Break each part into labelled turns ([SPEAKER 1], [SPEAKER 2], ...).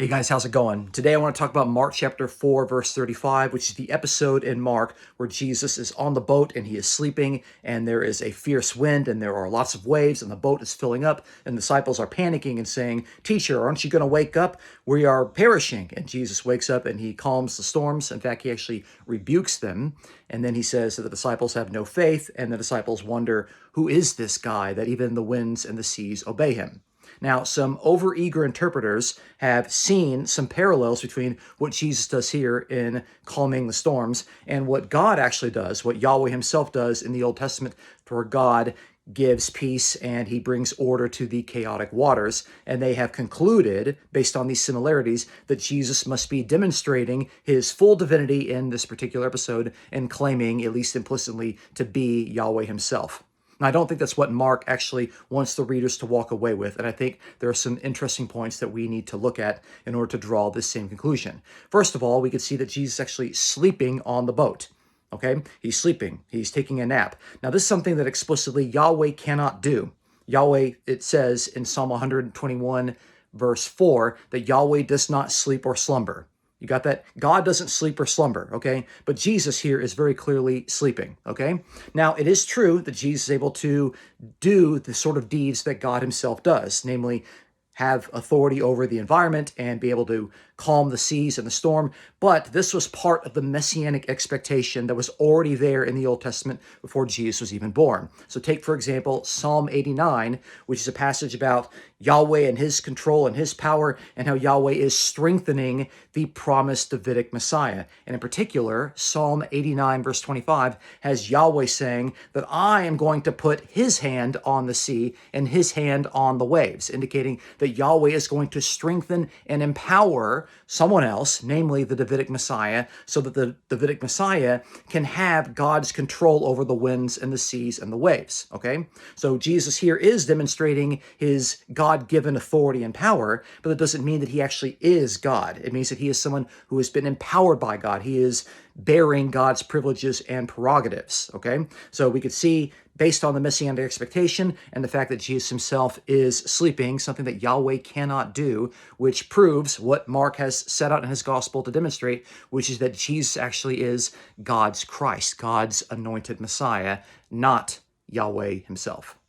[SPEAKER 1] Hey guys, how's it going? Today I want to talk about Mark chapter 4, verse 35, which is the episode in Mark where Jesus is on the boat and he is sleeping, and there is a fierce wind and there are lots of waves and the boat is filling up, and the disciples are panicking and saying, "Teacher, aren't you going to wake up? We are perishing." And Jesus wakes up and he calms the storms. In fact, he actually rebukes them. And then he says that the disciples have no faith, and the disciples wonder, who is this guy that even the winds and the seas obey him? Now, some overeager interpreters have seen some parallels between what Jesus does here in calming the storms and what God actually does, what Yahweh himself does in the Old Testament, where God gives peace and he brings order to the chaotic waters. And they have concluded, based on these similarities, that Jesus must be demonstrating his full divinity in this particular episode and claiming, at least implicitly, to be Yahweh himself. And I don't think that's what Mark actually wants the readers to walk away with. And I think there are some interesting points that we need to look at in order to draw this same conclusion. First of all, we could see that Jesus is actually sleeping on the boat. Okay? He's sleeping. He's taking a nap. Now, this is something that explicitly Yahweh cannot do. Yahweh, it says in Psalm 121, verse 4, that Yahweh does not sleep or slumber. You got that? God doesn't sleep or slumber, okay? But Jesus here is very clearly sleeping, okay? Now, it is true that Jesus is able to do the sort of deeds that God himself does, namely have authority over the environment and be able to calm the seas and the storm. But this was part of the messianic expectation that was already there in the Old Testament before Jesus was even born. So take, for example, Psalm 89, which is a passage about Yahweh and his control and his power and how Yahweh is strengthening the promised Davidic Messiah. And in particular, Psalm 89, verse 25, has Yahweh saying that I am going to put his hand on the sea and his hand on the waves, indicating that Yahweh is going to strengthen and empower someone else, namely the Davidic Messiah, so that the Davidic Messiah can have God's control over the winds and the seas and the waves, okay? So Jesus here is demonstrating his God-given authority and power, but that doesn't mean that he actually is God. It means that he is someone who has been empowered by God. He is bearing God's privileges and prerogatives, okay? So we could see, based on the messianic expectation and the fact that Jesus himself is sleeping, something that Yahweh cannot do, which proves what Mark has set out in his gospel to demonstrate, which is that Jesus actually is God's Christ, God's anointed Messiah, not Yahweh himself.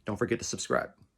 [SPEAKER 1] Don't forget to subscribe.